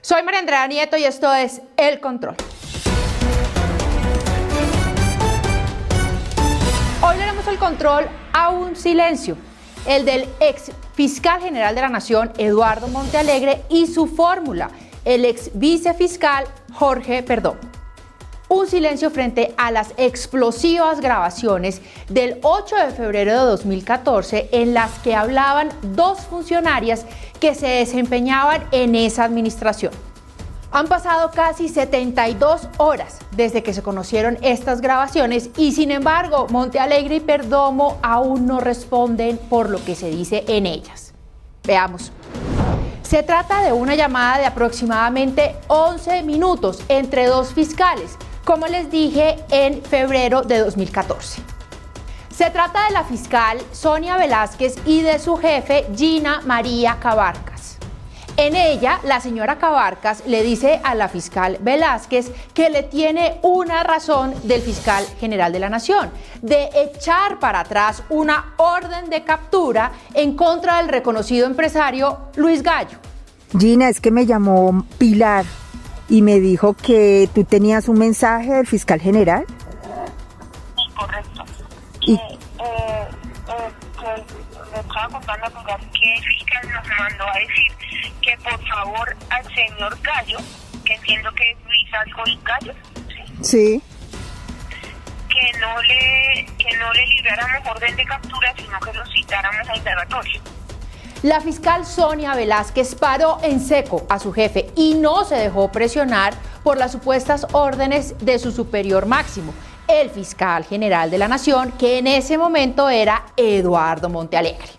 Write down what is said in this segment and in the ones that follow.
Soy María Andrea Nieto y esto es El Control. Hoy le haremos el control a un silencio, el del ex fiscal general de la Nación, Eduardo Montealegre, y su fórmula, el ex vicefiscal Jorge Perdomo. Un silencio frente a las explosivas grabaciones del 8 de febrero de 2014 en las que hablaban dos funcionarias que se desempeñaban en esa administración. Han pasado casi 72 horas desde que se conocieron estas grabaciones y sin embargo Montealegre y Perdomo aún no responden por lo que se dice en ellas. Veamos. Se trata de una llamada de aproximadamente 11 minutos entre dos fiscales, como les dije, en febrero de 2014. Se trata de la fiscal Sonia Velázquez y de su jefe Gina María Cabarcas. En ella, la señora Cabarcas le dice a la fiscal Velázquez que le tiene una razón del fiscal general de la Nación, de echar para atrás una orden de captura en contra del reconocido empresario Luis Gallo. Gina, es que me llamó Pilar y me dijo que tú tenías un mensaje del fiscal general. Sí, correcto. Y le estaba contando a Pilar que el fiscal nos mandó a decir que por favor al señor Gallo, que entiendo que es Luis algo y Gallo, sí, que no le libráramos orden de captura, sino que lo citáramos a indagatorio. La fiscal Sonia Velázquez paró en seco a su jefe y no se dejó presionar por las supuestas órdenes de su superior máximo, el fiscal general de la Nación, que en ese momento era Eduardo Montealegre.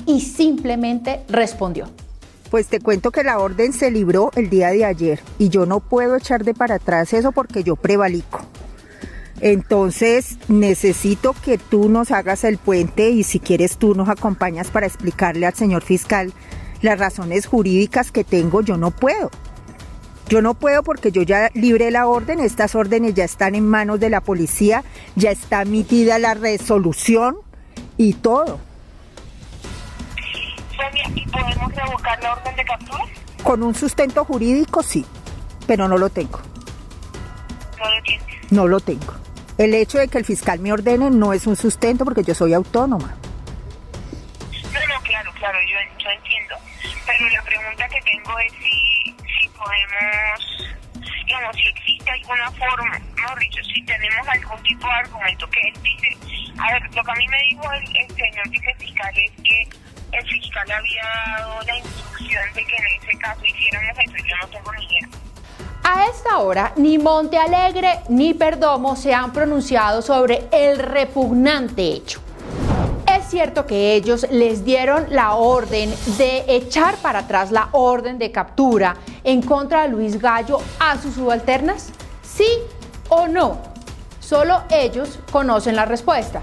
Y simplemente respondió. pues te cuento que la orden se libró el día de ayer y yo no puedo echar de para atrás eso porque yo prevalico. Entonces necesito que tú nos hagas el puente y si quieres tú nos acompañas para explicarle al señor fiscal las razones jurídicas que tengo. Yo no puedo porque yo ya libré la orden, estas órdenes ya están en manos de la policía, ya está emitida la resolución y todo. Sonia, ¿y podemos revocar la orden de captura? Con un sustento jurídico sí, pero no lo tengo. No lo entiendo. No lo tengo. El hecho de que el fiscal me ordene no es un sustento porque yo soy autónoma. No, claro, yo entiendo. Pero la pregunta que tengo es si podemos, digamos, si existe alguna forma, mejor dicho, si tenemos algún tipo de argumento que él dice. A ver, lo que a mí me dijo el señor vicefiscal es que el fiscal había dado la instrucción de que en ese caso hiciéramos eso. Yo no tengo ni idea. A esta hora, ni Montealegre ni Perdomo se han pronunciado sobre el repugnante hecho. Es cierto que ellos les dieron la orden de echar para atrás la orden de captura en contra de Luis Gallo a sus subalternas. ¿Sí o no? Solo ellos conocen la respuesta.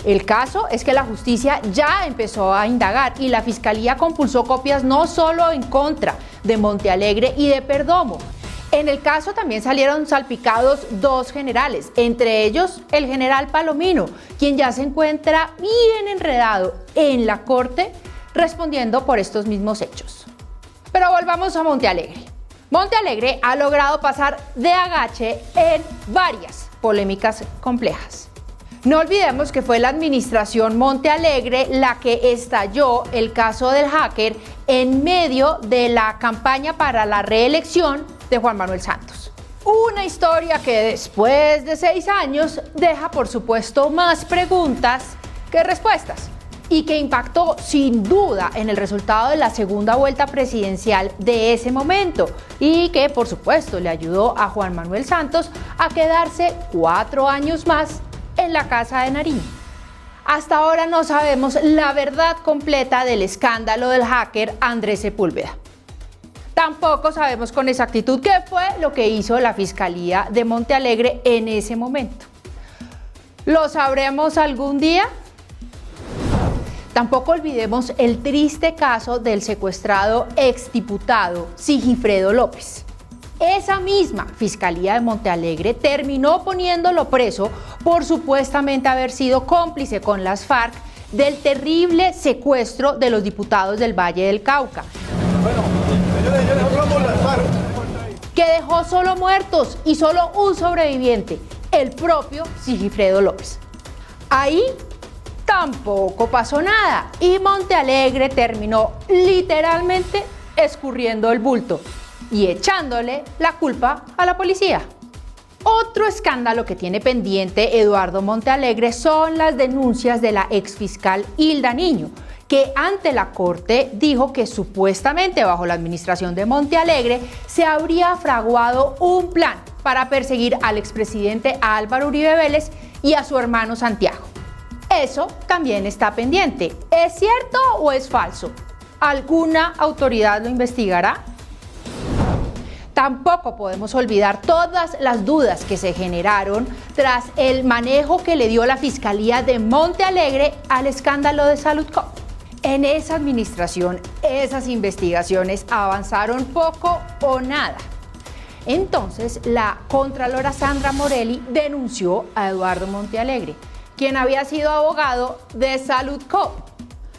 El caso es que la justicia ya empezó a indagar y la fiscalía compulsó copias no solo en contra de Montealegre y de Perdomo. En el caso también salieron salpicados dos generales, entre ellos el general Palomino, quien ya se encuentra bien enredado en la corte respondiendo por estos mismos hechos. Pero volvamos a Montealegre. Montealegre ha logrado pasar de agache en varias polémicas complejas. No olvidemos que fue la administración Montealegre la que estalló el caso del hacker en medio de la campaña para la reelección de Juan Manuel Santos. Una historia que después de 6 años deja por supuesto más preguntas que respuestas y que impactó sin duda en el resultado de la segunda vuelta presidencial de ese momento y que por supuesto le ayudó a Juan Manuel Santos a quedarse 4 años más en la Casa de Nariño. Hasta ahora no sabemos la verdad completa del escándalo del hacker Andrés Sepúlveda. Tampoco sabemos con exactitud qué fue lo que hizo la Fiscalía de Montealegre en ese momento. ¿Lo sabremos algún día? Tampoco olvidemos el triste caso del secuestrado exdiputado Sigifredo López. Esa misma Fiscalía de Montealegre terminó poniéndolo preso por supuestamente haber sido cómplice con las FARC del terrible secuestro de los diputados del Valle del Cauca. Bueno, señores, nosotros somos las FARC. dejó solo muertos y solo un sobreviviente, el propio Sigifredo López. Ahí tampoco pasó nada y Montealegre terminó literalmente escurriendo el bulto y echándole la culpa a la policía. Otro escándalo que tiene pendiente Eduardo Montealegre son las denuncias de la exfiscal Hilda Niño, que ante la corte dijo que supuestamente bajo la administración de Montealegre se habría fraguado un plan para perseguir al expresidente Álvaro Uribe Vélez y a su hermano Santiago. Eso también está pendiente. ¿Es cierto o es falso? ¿Alguna autoridad lo investigará? Tampoco podemos olvidar todas las dudas que se generaron tras el manejo que le dio la Fiscalía de Montealegre al escándalo de Saludcop. En esa administración, esas investigaciones avanzaron poco o nada. Entonces, la contralora Sandra Morelli denunció a Eduardo Montealegre, quien había sido abogado de Saludcop.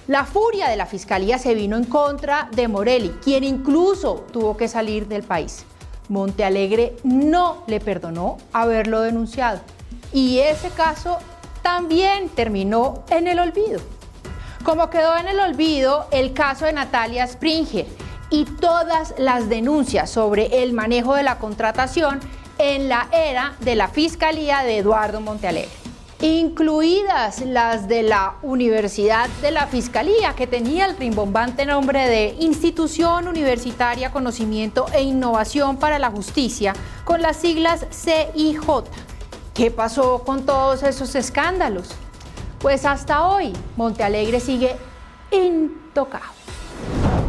La furia de la Fiscalía se vino en contra de Morelli, quien incluso tuvo que salir del país. Montealegre no le perdonó haberlo denunciado y ese caso también terminó en el olvido. Como quedó en el olvido el caso de Natalia Springer y todas las denuncias sobre el manejo de la contratación en la era de la Fiscalía de Eduardo Montealegre, incluidas las de la Universidad de la Fiscalía, que tenía el rimbombante nombre de Institución Universitaria Conocimiento e Innovación para la Justicia, con las siglas CIJ. ¿Qué pasó con todos esos escándalos? Pues hasta hoy Montealegre sigue intocado.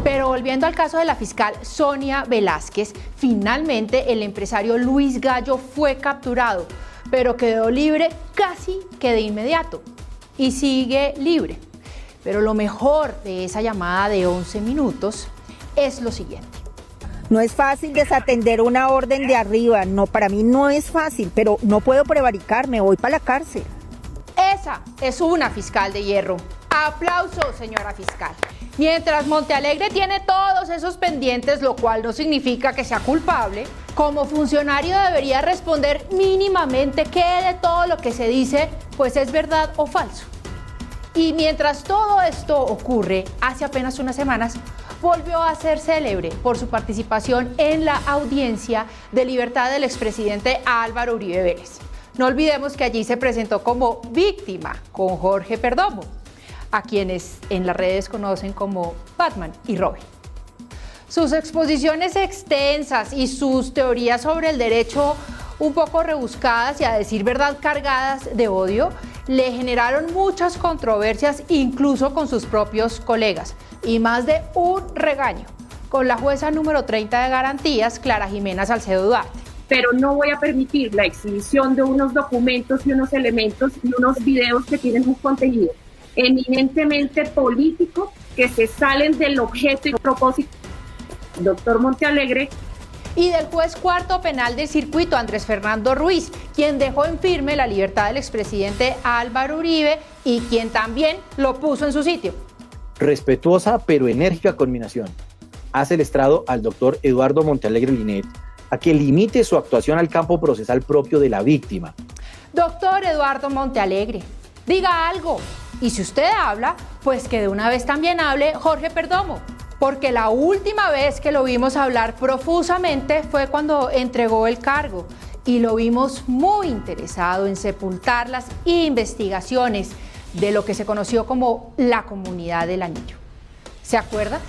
Pero volviendo al caso de la fiscal Sonia Velázquez, finalmente el empresario Luis Gallo fue capturado, pero quedó libre casi que de inmediato y sigue libre. Pero lo mejor de esa llamada de 11 minutos es lo siguiente. No es fácil desatender una orden de arriba, no, para mí no es fácil, pero no puedo prevaricar, me voy para la cárcel. Esa es una fiscal de hierro. Aplausos, señora fiscal. Mientras Montealegre tiene todos esos pendientes, lo cual no significa que sea culpable, como funcionario debería responder mínimamente qué de todo lo que se dice pues es verdad o falso. Y mientras todo esto ocurre, hace apenas unas semanas, volvió a ser célebre por su participación en la audiencia de libertad del expresidente Álvaro Uribe Vélez. No olvidemos que allí se presentó como víctima con Jorge Perdomo, a quienes en las redes conocen como Batman y Robin. Sus exposiciones extensas y sus teorías sobre el derecho un poco rebuscadas y a decir verdad cargadas de odio le generaron muchas controversias incluso con sus propios colegas y más de un regaño con la jueza número 30 de garantías, Clara Jimena Salcedo Duarte. Pero no voy a permitir la exhibición de unos documentos y unos elementos y unos videos que tienen un contenido eminentemente político que se salen del objeto y propósito del doctor Montealegre. Y del juez cuarto penal del circuito, Andrés Fernando Ruiz, quien dejó en firme la libertad del expresidente Álvaro Uribe y quien también lo puso en su sitio. Respetuosa pero enérgica conminación hace el estrado al doctor Eduardo Montealegre Linet a que limite su actuación al campo procesal propio de la víctima. Doctor Eduardo Montealegre, diga algo. Y si usted habla, pues que de una vez también hable Jorge Perdomo, porque la última vez que lo vimos hablar profusamente fue cuando entregó el cargo y lo vimos muy interesado en sepultar las investigaciones de lo que se conoció como la Comunidad del Anillo. ¿Se acuerda?